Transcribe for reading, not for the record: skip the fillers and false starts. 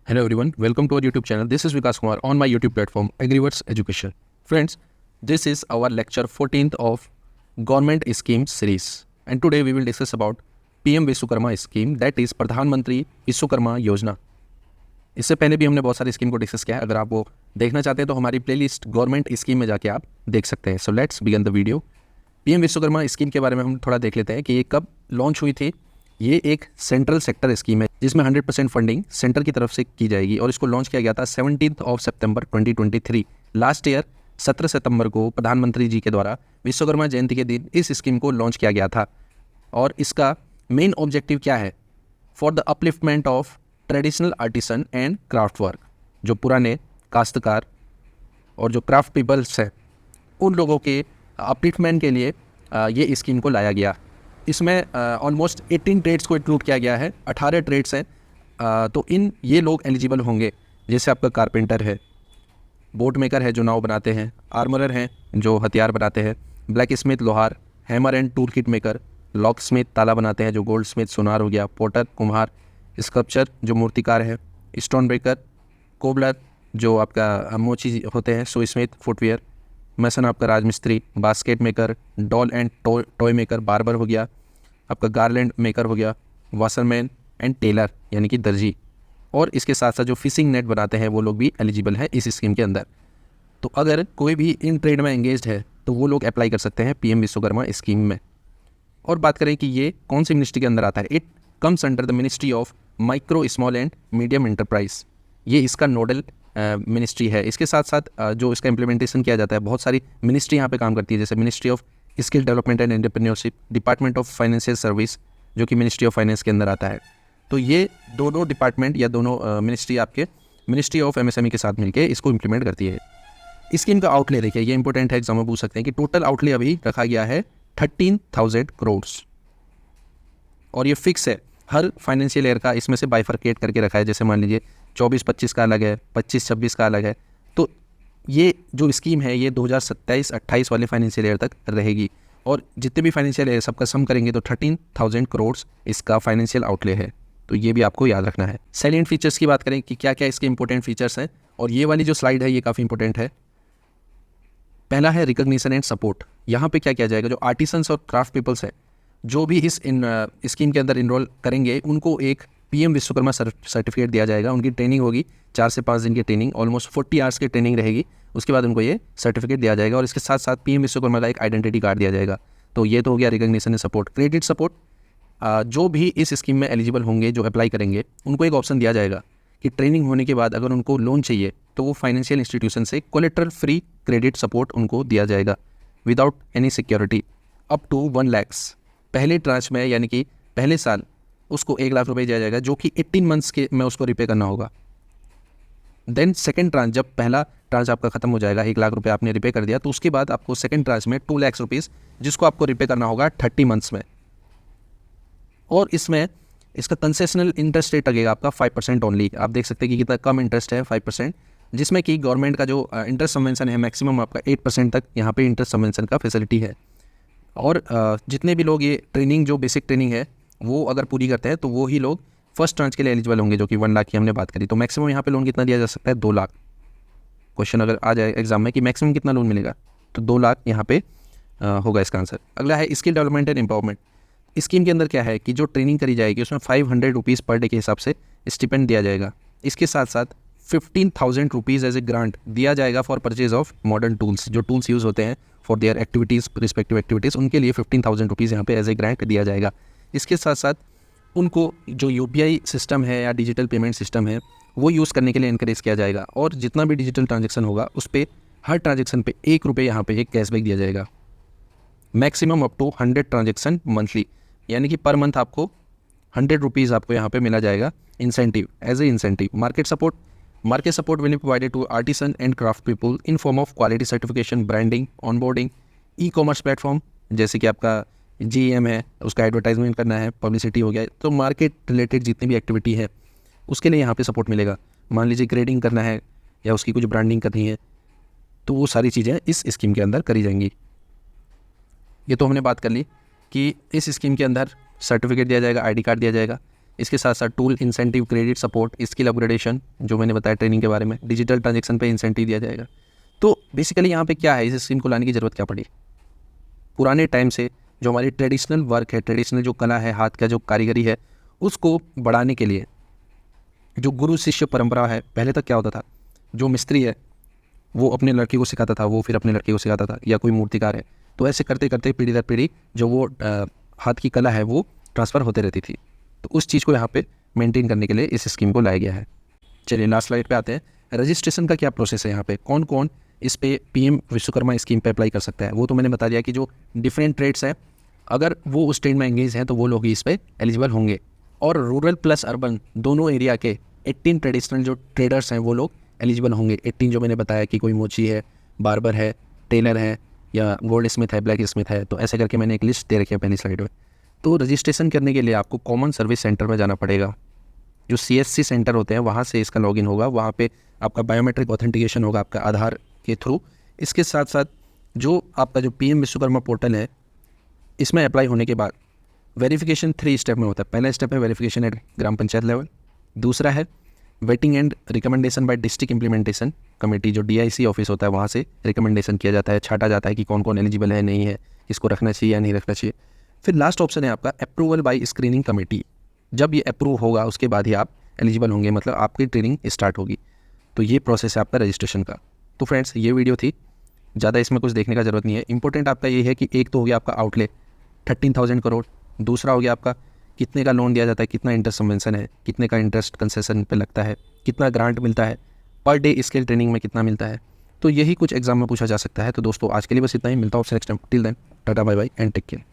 Hello everyone, welcome to our YouTube channel. This is Vikas Kumar on my YouTube platform Agriverse Education. Friends, this is our lecture 14th of Government Scheme series and today we will discuss about PM Vishwakarma scheme that is प्रधानमंत्री विश्वकर्मा योजना। इससे पहले भी हमने बहुत सारी scheme को discuss किया है। अगर आप वो देखना चाहते हैं तो हमारी प्लेलिस्ट गवर्नमेंट स्कीम में जाके आप देख सकते हैं। So let's begin the video. PM Vishwakarma scheme के बारे में हम थोड़ा देख लेते हैं कि ये कब लॉन्च हुई थी। ये एक सेंट्रल सेक्टर स्कीम है जिसमें 100% फंडिंग सेंटर की तरफ से की जाएगी और इसको लॉन्च किया गया था 17 सितंबर 2023 लास्ट ईयर 17 सितंबर को प्रधानमंत्री जी के द्वारा विश्वकर्मा जयंती के दिन इस स्कीम को लॉन्च किया गया था। और इसका मेन ऑब्जेक्टिव क्या है? For the upliftment of traditional artisan and craft work, जो पुराने काश्तकार और जो क्राफ्ट पीपल्स हैं उन लोगों के अपलिफ्टमेंट के लिए ये स्कीम को लाया गया। इसमें ऑलमोस्ट 18 ट्रेड्स को इंक्लूड किया गया है। 18 ट्रेड्स हैं तो ये लोग एलिजिबल होंगे। जैसे आपका कारपेंटर है, बोट मेकर है जो नाव बनाते हैं, आर्मरर हैं जो हथियार बनाते हैं, ब्लैक स्मिथ लोहार, hammer and tool kit maker, lock Smith ताला बनाते हैं जो गोल्ड स्मिथ सोनार हो गया, पोटर कुम्हार, स्कल्पचर जो मूर्तिकार है, स्टोन ब्रेकर, कोबलर जो आपका मोची होते हैं, सो स्मिथ फुटवेयर, मैसन आपका राजमिस्त्री, basket maker, doll and toy maker barber हो गया, आपका गार्लैंड मेकर हो गया, वाशरमैन एंड टेलर यानी कि दर्जी, और इसके साथ साथ जो फिशिंग नेट बनाते हैं वो लोग भी एलिजिबल है इस स्कीम के अंदर। तो अगर कोई भी इन ट्रेड में एंगेज्ड है तो वो लोग अप्लाई कर सकते हैं PM विश्वकर्मा स्कीम में। और बात करें कि ये कौन सी मिनिस्ट्री के अंदर आता है, it comes under the ministry of micro small and medium enterprise. ये इसका नोडल मिनिस्ट्री है। इसके साथ साथ जो इसका इम्प्लीमेंटेशन किया जाता है, बहुत सारी मिनिस्ट्री यहाँ पे काम करती है, जैसे ministry of skill development and entrepreneurship, department of financial service जो कि मिनिस्ट्री ऑफ फाइनेंस के अंदर आता है। तो ये दोनों डिपार्टमेंट या दोनों मिनिस्ट्री आपके मिनिस्ट्री ऑफ MSME के साथ मिलकर इसको इम्प्लीमेंट करती है। स्कीम का आउटले देखिए, ये इंपॉर्टेंट है, एग्जाम में पूछ सकते हैं कि टोटल आउटले अभी रखा गया है 13,000 करोड़ और ये फिक्स है। हर फाइनेंशियल ईयर का इसमें से बाइफरकेट करके रखा है। जैसे मान लीजिए 24-25 का अलग है, 25-26 का अलग है। तो ये जो स्कीम है ये 2027-28 वाले फाइनेंशियल ईयर तक रहेगी और जितने भी फाइनेंशियल ईयर सबका सम करेंगे तो 13,000 करोड़ इसका फाइनेंशियल आउटले है। तो ये भी आपको याद रखना है। सैलिएंट फीचर्स की बात करें कि क्या क्या इसके इंपॉर्टेंट फीचर्स हैं, और ये वाली जो स्लाइड है ये काफ़ी इंपॉर्टेंट है। पहला है रिकॉग्निशन एंड सपोर्ट। यहाँ पे क्या किया जाएगा, जो आर्टिसंस और क्राफ्ट पीपल्स हैं जो भी इस स्कीम के अंदर इनरोल करेंगे उनको एक PM विश्वकर्मा सर्टिफिकेट दिया जाएगा। उनकी ट्रेनिंग होगी 4 से 5 दिन की ट्रेनिंग, ऑलमोस्ट 40 आवर्स की ट्रेनिंग रहेगी। उसके बाद उनको ये सर्टिफिकेट दिया जाएगा और इसके साथ साथ PM विश्वकर्मा का एक आइडेंटिटी कार्ड दिया जाएगा। तो ये तो हो गया recognition and support. Credit support, जो भी इस स्कीम में एलिजिबल होंगे जो अप्लाई करेंगे उनको एक ऑप्शन दिया जाएगा कि ट्रेनिंग होने के बाद अगर उनको लोन चाहिए तो वो फाइनेंशियल इंस्टीट्यूशन से कोलेटरल फ्री क्रेडिट सपोर्ट उनको दिया जाएगा without any security up to 1 lakh. पहले ट्रांच में यानी कि पहले साल उसको 1 लाख रुपए दिया जाएगा जो कि 18 मंथ्स के में उसको रिपे करना होगा। देन सेकंड ट्रांच, जब पहला ट्रांच आपका खत्म हो जाएगा, 1 लाख रुपए आपने रिपे कर दिया, तो उसके बाद आपको सेकंड ट्रांच में 2 लाख रुपीज़ जिसको आपको रिपे करना होगा 30 मंथ्स में। और इसमें इसका कंसेशनल इंटरेस्ट रेट लगेगा आपका 5% ओनली। आप देख सकते हैं कि कितना कम इंटरेस्ट है, 5%, जिसमें कि गवर्नमेंट का जो इंटरेस्ट सबवेंशन है मैक्सिमम आपका 8% तक यहाँ पे इंटरेस्ट सबवेंशन का फैसिलिटी है। और जितने भी लोग ये ट्रेनिंग जो बेसिक ट्रेनिंग है वो अगर पूरी करते हैं तो वो ही लोग फर्स्ट ट्रांच के लिए एलिजिबल होंगे जो कि 1 लाख की हमने बात करी। तो मैक्सिमम यहाँ पे लोन कितना दिया जा सकता है, 2 लाख। क्वेश्चन अगर आ जाए एग्जाम में कि मैक्सिमम कितना लोन मिलेगा तो 2 लाख यहाँ पे होगा इसका आंसर। अगला है skill development and empowerment. Scheme के अंदर क्या है कि जो ट्रेनिंग करी जाएगी उसमें 500 रुपीज़ पर डे के हिसाब से स्टिपेंड दिया जाएगा। इसके साथ साथ 15,000 रुपीज़ एज ए ग्रांट दिया जाएगा for purchase of modern tools. जो टूल्स यूज़ होते हैं for their activities, respective activities, उनके लिए 15,000 रुपीज़ यहाँ पे एज ए ग्रांट दिया जाएगा। इसके साथ साथ उनको जो UPI सिस्टम है या डिजिटल पेमेंट सिस्टम है वो यूज़ करने के लिए इनकरेज किया जाएगा और जितना भी डिजिटल ट्रांजेक्शन होगा उस पर हर ट्रांजेक्शन पे 1 रुपये यहाँ पे एक कैशबैक दिया जाएगा। Maximum up to 100 transaction monthly, यानी कि पर मंथ आपको 100 रुपीज़ आपको यहाँ पे मिला जाएगा incentive, as a incentive. Market support will be provided to artisan and craft people in form of quality certification, branding, onboarding, e-commerce platform जैसे कि आपका GEM है उसका एडवर्टाइजमेंट करना है, पब्लिसिटी हो गया। तो मार्केट रिलेटेड जितनी भी एक्टिविटी है उसके लिए यहाँ पे सपोर्ट मिलेगा। मान लीजिए ग्रेडिंग करना है या उसकी कुछ ब्रांडिंग करनी है तो वो सारी चीज़ें इस स्कीम के अंदर करी जाएंगी। ये तो हमने बात कर ली कि इस स्कीम के अंदर सर्टिफिकेट दिया जाएगा, ID कार्ड दिया जाएगा। इसके साथ साथ tool incentive, credit support, skill upgradation जो मैंने बताया ट्रेनिंग के बारे में, डिजिटल ट्रांजेक्शन पे इंसेंटिव दिया जाएगा। तो बेसिकली यहाँ पे क्या है, इस स्कीम को लाने की ज़रूरत क्या पड़ी? पुराने टाइम से जो हमारी ट्रेडिशनल वर्क है, ट्रेडिशनल जो कला है, हाथ का जो कारीगरी है, उसको बढ़ाने के लिए जो गुरु शिष्य परंपरा है, पहले तक क्या होता था, जो मिस्त्री है वो अपने लड़के को सिखाता था, वो फिर अपने लड़के को सिखाता था, या कोई मूर्तिकार है, तो ऐसे करते करते पीढ़ी दर पीढ़ी जो वो हाथ की कला है वो ट्रांसफ़र होते रहती थी। तो उस चीज़ को यहाँ पे मेंटेन करने के लिए इस स्कीम को लाया गया है। चलिए लास्ट स्लाइड पे आते हैं। रजिस्ट्रेशन का क्या प्रोसेस है यहाँ पे, कौन कौन इस पे पीएम विश्वकर्मा स्कीम पे अप्लाई कर सकता है? वो तो मैंने बता दिया कि जो डिफरेंट ट्रेड्स हैं, अगर वो उस ट्रेड में एंगेज हैं तो वो लोग इस पे एलिजिबल होंगे। और रूरल प्लस अर्बन दोनों एरिया के 18 ट्रेडिशनल जो ट्रेडर्स हैं वो लोग एलिजिबल होंगे। 18 जो मैंने बताया कि कोई मोची है, बार्बर है, टेलर है, या गोल्ड स्मिथ है, ब्लैक स्मिथ है, तो ऐसे करके मैंने एक लिस्ट दे रखी है पहली स्लाइड में। तो रजिस्ट्रेशन करने के लिए आपको कॉमन सर्विस सेंटर में जाना पड़ेगा। जो CSC सेंटर होते हैं वहाँ से इसका लॉगिन होगा, वहाँ पे आपका बायोमेट्रिक ऑथेंटिकेशन होगा आपका आधार के थ्रू। इसके साथ साथ जो आपका जो पीएम विश्वकर्मा पोर्टल है, इसमें अप्लाई होने के बाद वेरिफिकेशन 3 स्टेप में होता है। पहला स्टेप है verification at gram panchayat level, दूसरा है vetting and recommendation by district implementation committee, जो DIC ऑफिस होता है वहाँ से रिकमेंडेशन किया जाता है, छाटा जाता है कि कौन कौन एलिजिबल है, नहीं है, इसको रखना चाहिए या नहीं रखना चाहिए। फिर लास्ट ऑप्शन है आपका अप्रूवल बाय स्क्रीनिंग कमेटी। जब ये अप्रूव होगा उसके बाद ही आप एलिजिबल होंगे, मतलब आपकी ट्रेनिंग स्टार्ट होगी। तो ये प्रोसेस है आपका रजिस्ट्रेशन का। तो फ्रेंड्स ये वीडियो थी, ज़्यादा इसमें कुछ देखने का ज़रूरत नहीं है। इंपॉर्टेंट आपका ये है कि एक तो हो गया आपका आउटले 13,000 करोड़, दूसरा हो गया आपका कितने का लोन दिया जाता है, कितना इंटरेस्ट सबवेंशन है, कितने का इंटरेस्ट कंसेशन पे लगता है, कितना ग्रांट मिलता है, पर डे स्किल ट्रेनिंग में कितना मिलता है। तो यही कुछ एग्जाम में पूछा जा सकता है। तो दोस्तों आज के लिए बस इतना ही, मिलता हूँ आपसे next time. Till then tata bye bye and take care.